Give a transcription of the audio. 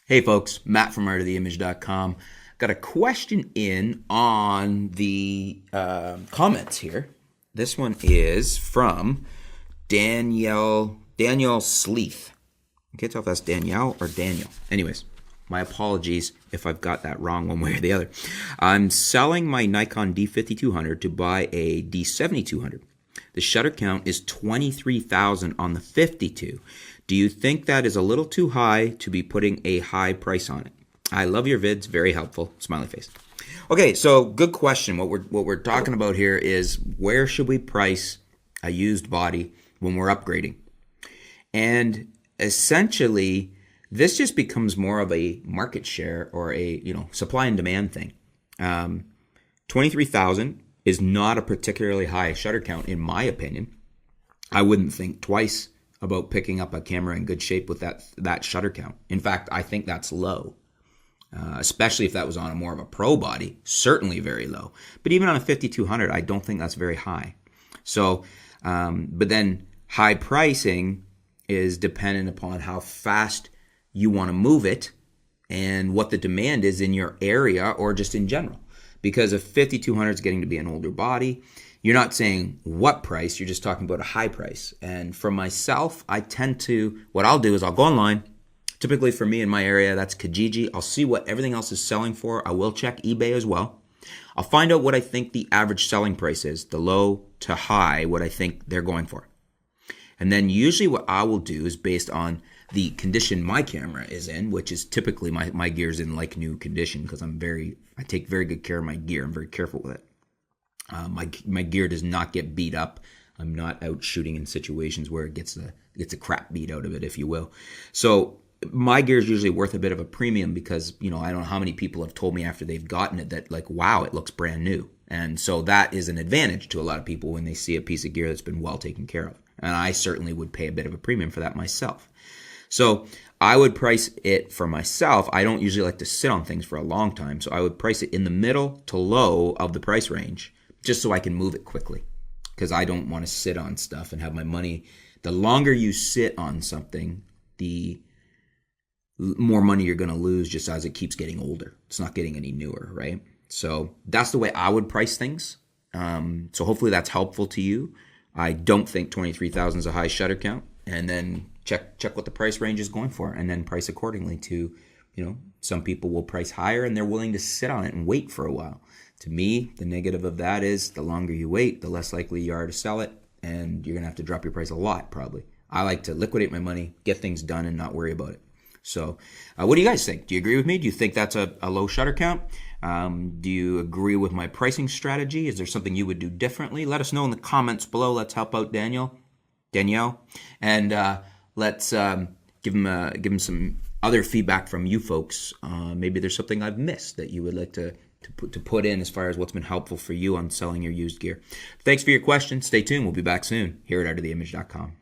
Hey folks, Matt from artoftheimage.com. Got a question in on the comments here. This one is from Danielle Sleeth. I can't tell if that's Danielle or Daniel. Anyways, my apologies if I've got that wrong one way or the other. I'm selling my Nikon D5200 to buy a D7200. The shutter count is 23,000 on the 52. Do you think that is a little too high to be putting a high price on it? I love your vids, very helpful. Smiley face. Okay, so good question. What we're talking about here is where should we price a used body when we're upgrading? And essentially, this just becomes more of a market share or a supply and demand thing. 23,000 is not a particularly high shutter count, in my opinion. I wouldn't think twice about picking up a camera in good shape with that shutter count. In fact, I think that's low, especially if that was on a more of a pro body. Certainly very low. But even on a 5200, I don't think that's very high. So, but then high pricing is dependent upon how fast you want to move it and what the demand is in your area or just in general. Because if 5200 is getting to be an older body, you're not saying what price, you're just talking about a high price. And for myself, what I'll do is I'll go online. Typically for me in my area, that's Kijiji. I'll see what everything else is selling for. I will check eBay as well. I'll find out what I think the average selling price is, the low to high, what I think they're going for. And then usually what I will do is based on the condition my camera is in, which is typically my gear's in like new condition because I take very good care of my gear. I'm very careful with it. My gear does not get beat up. I'm not out shooting in situations where it gets a crap beat out of it, if you will. So my gear is usually worth a bit of a premium because, I don't know how many people have told me after they've gotten it that like, wow, it looks brand new. And so that is an advantage to a lot of people when they see a piece of gear that's been well taken care of. And I certainly would pay a bit of a premium for that myself. So I would price it for myself. I don't usually like to sit on things for a long time. So I would price it in the middle to low of the price range just so I can move it quickly because I don't want to sit on stuff and have my money. The longer you sit on something, the more money you're going to lose just as it keeps getting older. It's not getting any newer, right? So that's the way I would price things. So hopefully that's helpful to you. I don't think 23,000 is a high shutter count. And then check what the price range is going for and then price accordingly to, some people will price higher and they're willing to sit on it and wait for a while. To me, the negative of that is the longer you wait, the less likely you are to sell it, and you're going to have to drop your price a lot probably. I like to liquidate my money, get things done, and not worry about it. So what do you guys think? Do you agree with me? Do you think that's a low shutter count? Do you agree with my pricing strategy? Is there something you would do differently? Let us know in the comments below. Let's help out Danielle, and let's give him some other feedback from you folks. Maybe there's something I've missed that you would like to put in as far as what's been helpful for you on selling your used gear. Thanks for your question. Stay tuned. We'll be back soon here at artoftheimage.com.